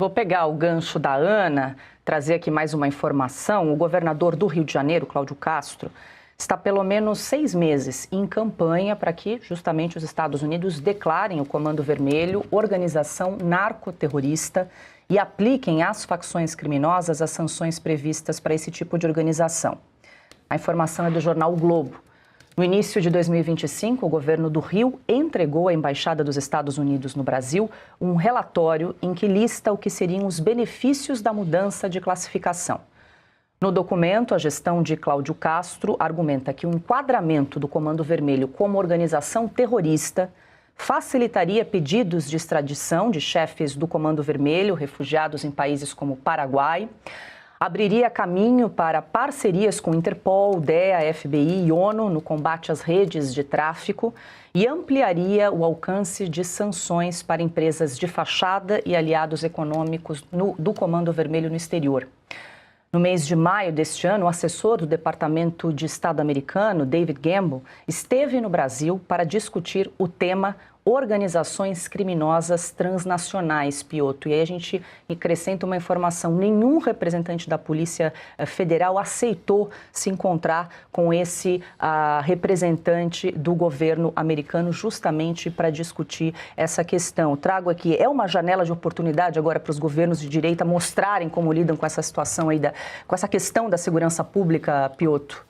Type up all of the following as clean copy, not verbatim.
Vou pegar o gancho da Ana, trazer aqui mais uma informação. O governador do Rio de Janeiro, Cláudio Castro, está pelo menos 6 meses em campanha para que justamente os Estados Unidos declarem o Comando Vermelho organização narcoterrorista e apliquem às facções criminosas as sanções previstas para esse tipo de organização. A informação é do jornal O Globo. No início de 2025, o governo do Rio entregou à Embaixada dos Estados Unidos no Brasil um relatório em que lista o que seriam os benefícios da mudança de classificação. No documento, a gestão de Cláudio Castro argumenta que o enquadramento do Comando Vermelho como organização terrorista facilitaria pedidos de extradição de chefes do Comando Vermelho, refugiados em países como Paraguai, abriria caminho para parcerias com Interpol, DEA, FBI e ONU no combate às redes de tráfico e ampliaria o alcance de sanções para empresas de fachada e aliados econômicos do Comando Vermelho no exterior. No mês de maio deste ano, o assessor do Departamento de Estado americano, David Gamble, esteve no Brasil para discutir o tema organizações criminosas transnacionais, Piotr. E aí a gente acrescenta uma informação: nenhum representante da Polícia Federal aceitou se encontrar com esse representante do governo americano justamente para discutir essa questão. Trago aqui, é uma janela de oportunidade agora para os governos de direita mostrarem como lidam com essa situação aí, com essa questão da segurança pública, Piotr?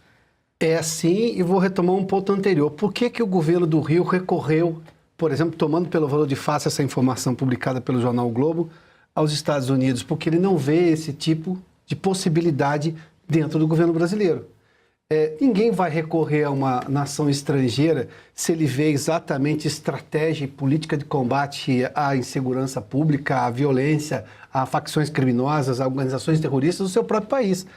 É sim, e vou retomar um ponto anterior. Por que o governo do Rio recorreu, por exemplo, tomando pelo valor de face essa informação publicada pelo jornal o Globo, aos Estados Unidos? Porque ele não vê esse tipo de possibilidade dentro do governo brasileiro. Ninguém vai recorrer a uma nação estrangeira se ele vê exatamente estratégia e política de combate à insegurança pública, à violência, a facções criminosas, a organizações terroristas do seu próprio país.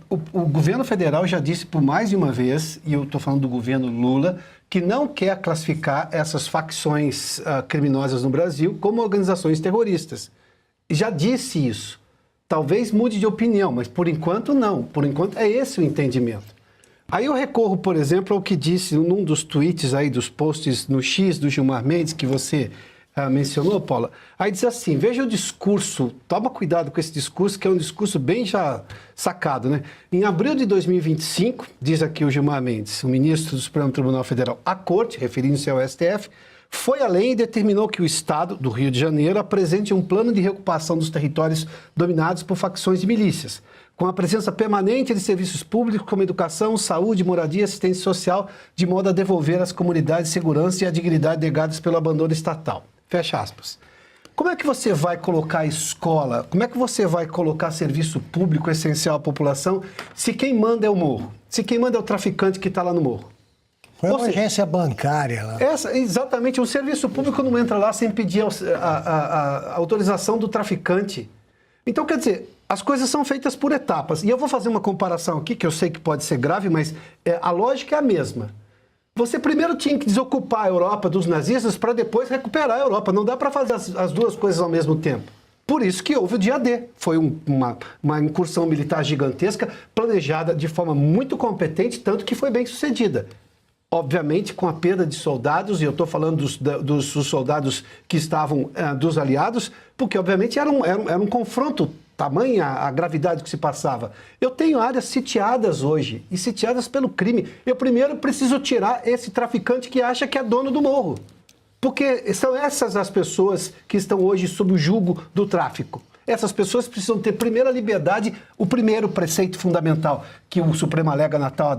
O governo federal já disse por mais de uma vez, e eu estou falando do governo Lula, que não quer classificar essas facções criminosas no Brasil como organizações terroristas. Já disse isso. Talvez mude de opinião, mas por enquanto não. Por enquanto é esse o entendimento. Aí eu recorro, por exemplo, ao que disse num dos tweets aí, dos posts no X do Gilmar Mendes, que você mencionou, Paula. Aí diz assim: veja o discurso, toma cuidado com esse discurso, que é um discurso bem já sacado, né? Em abril de 2025, diz aqui o Gilmar Mendes, o ministro do Supremo Tribunal Federal, a Corte, referindo-se ao STF, foi além e determinou que o Estado do Rio de Janeiro apresente um plano de reocupação dos territórios dominados por facções e milícias, com a presença permanente de serviços públicos como educação, saúde, moradia e assistência social, de modo a devolver às comunidades segurança e a dignidade negadas pelo abandono estatal. Fecha aspas. Como é que você vai colocar escola, como é que você vai colocar serviço público essencial à população se quem manda é o morro? Se quem manda é o traficante que está lá no morro? Foi uma agência bancária lá. Exatamente, um serviço público não entra lá sem pedir a autorização do traficante. Então, quer dizer, as coisas são feitas por etapas. E eu vou fazer uma comparação aqui, que eu sei que pode ser grave, mas a lógica é a mesma. Você primeiro tinha que desocupar a Europa dos nazistas para depois recuperar a Europa. Não dá para fazer as duas coisas ao mesmo tempo. Por isso que houve o dia D. Foi uma incursão militar gigantesca, planejada de forma muito competente, tanto que foi bem sucedida. Obviamente com a perda de soldados, e eu estou falando dos soldados que estavam dos aliados, porque obviamente era um confronto, tamanha a gravidade que se passava. Eu tenho áreas sitiadas hoje, e sitiadas pelo crime. Eu primeiro preciso tirar esse traficante que acha que é dono do morro. Porque são essas as pessoas que estão hoje sob o jugo do tráfico. Essas pessoas precisam ter primeiro a liberdade, o primeiro preceito fundamental que o Supremo alega na tal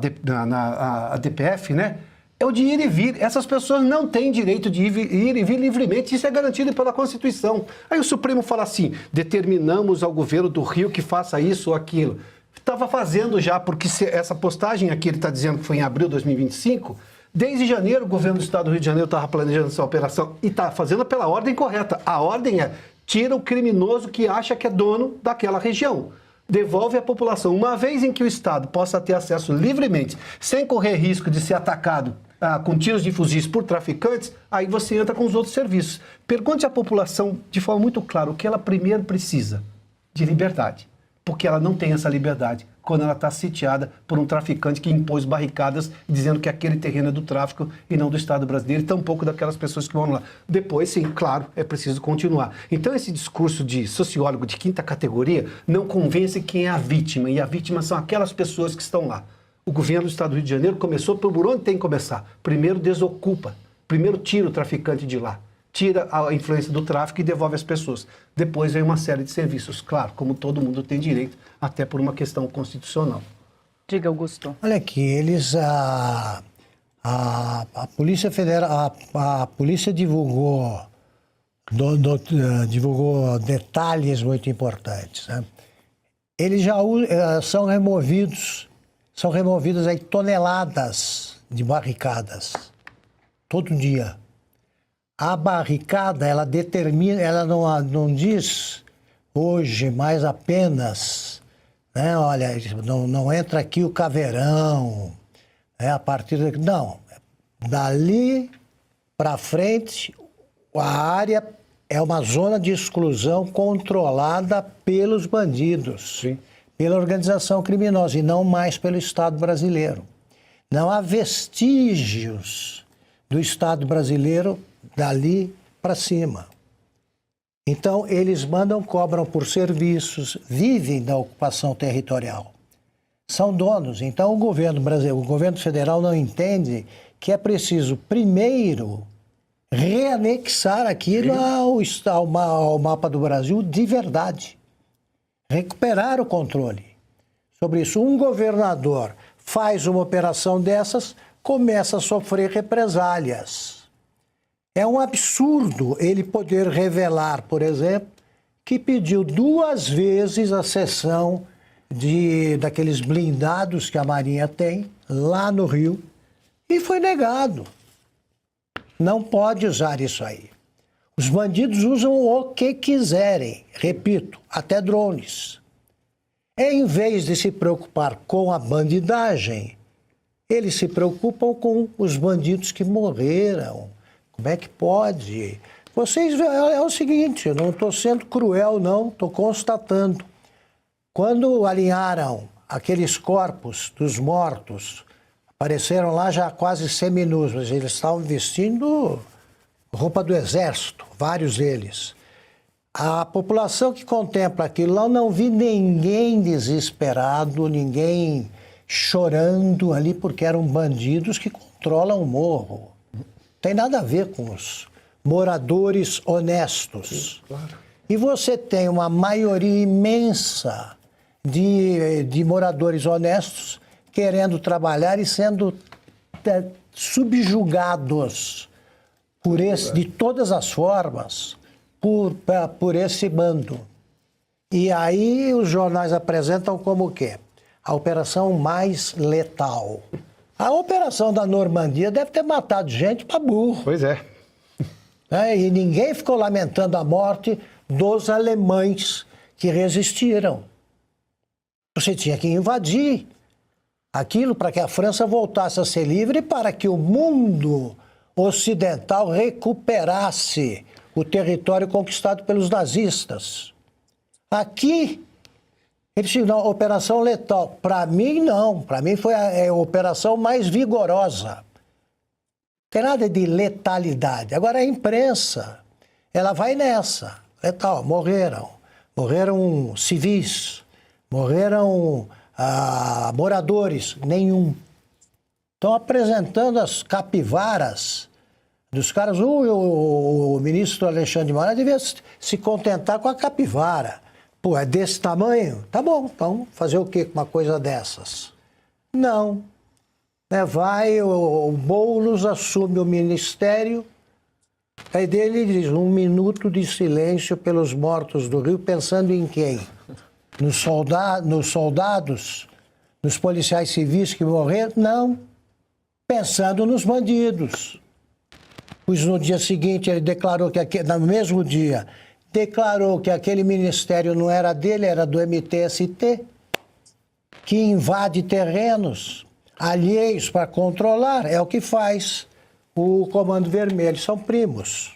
ADPF, né? É o de ir e vir. Essas pessoas não têm direito de ir e vir livremente. Isso é garantido pela Constituição. Aí o Supremo fala assim: determinamos ao governo do Rio que faça isso ou aquilo. Estava fazendo já, porque essa postagem aqui ele está dizendo que foi em abril de 2025. Desde janeiro, o governo do Estado do Rio de Janeiro estava planejando essa operação e está fazendo pela ordem correta. A ordem é: tira o criminoso que acha que é dono daquela região. Devolve à população. Uma vez em que o Estado possa ter acesso livremente, sem correr risco de ser atacado com tiros de fuzis por traficantes, aí você entra com os outros serviços. Pergunte à população de forma muito clara o que ela primeiro precisa: de liberdade. porque ela não tem essa liberdade quando ela está sitiada por um traficante que impôs barricadas dizendo que aquele terreno é do tráfico e não do Estado brasileiro, e tampouco daquelas pessoas que vão lá. Depois, sim, claro, é preciso continuar. Então, esse discurso de sociólogo de quinta categoria não convence quem é a vítima, e a vítima são aquelas pessoas que estão lá. O governo do Estado do Rio de Janeiro começou por onde tem que começar. Primeiro desocupa, primeiro tira o traficante de lá, tira a influência do tráfico e devolve as pessoas. Depois vem uma série de serviços, claro, como todo mundo tem direito, até por uma questão constitucional. Diga, Augusto. Olha aqui, a Polícia Federal, a polícia divulgou detalhes muito importantes, né? Eles já são removidas aí toneladas de barricadas todo dia. A barricada, ela determina, ela não diz hoje mais apenas, né, olha, não entra aqui o caveirão, né, a partir daqui, não. Dali para frente, a área é uma zona de exclusão controlada pelos bandidos, sim, pela organização criminosa e não mais pelo Estado brasileiro. Não há vestígios do Estado brasileiro dali para cima. Então, eles cobram por serviços, vivem da ocupação territorial. São donos. Então, o governo brasileiro, o governo federal não entende que é preciso, primeiro, reanexar aquilo ao mapa do Brasil de verdade. Recuperar o controle sobre isso. Um governador faz uma operação dessas, começa a sofrer represálias. É um absurdo ele poder revelar, por exemplo, que pediu 2 vezes a cessão daqueles blindados que a Marinha tem lá no Rio e foi negado. Não pode usar isso aí. Os bandidos usam o que quiserem, repito, até drones. Em vez de se preocupar com a bandidagem, eles se preocupam com os bandidos que morreram. Como é que pode? Vocês, é o seguinte, eu não estou sendo cruel, não, estou constatando. Quando alinharam aqueles corpos dos mortos, apareceram lá já quase seminus, mas eles estavam vestindo roupa do exército, vários deles. A população que contempla aquilo lá, não vi ninguém desesperado, ninguém chorando ali, porque eram bandidos que controlam o morro. Tem nada a ver com os moradores honestos. Sim, claro. E você tem uma maioria imensa de moradores honestos querendo trabalhar e sendo subjugados de todas as formas por esse bando. E aí os jornais apresentam como o quê? A operação mais letal. A operação da Normandia deve ter matado gente para burro. Pois é. E ninguém ficou lamentando a morte dos alemães que resistiram. Você tinha que invadir aquilo para que a França voltasse a ser livre e para que o mundo ocidental recuperasse o território conquistado pelos nazistas. Aqui, eles tinham operação letal. Para mim, não. Para mim foi a operação mais vigorosa. Não tem nada de letalidade. Agora, a imprensa, ela vai nessa. Letal, morreram. Morreram civis. Morreram moradores. Nenhum. Estão apresentando as capivaras dos caras. O ministro Alexandre de Moraes devia se contentar com a capivara. Pô, é desse tamanho? Tá bom, então fazer o quê com uma coisa dessas? Não. Vai, o Boulos assume o ministério, aí dele diz 1 minuto de silêncio pelos mortos do Rio, pensando em quem? Nos soldados, nos policiais civis que morreram? Não. Pensando nos bandidos. Pois no dia seguinte ele declarou que, no mesmo dia, declarou que aquele ministério não era dele, era do MTST, que invade terrenos alheios para controlar. É o que faz o Comando Vermelho. São primos.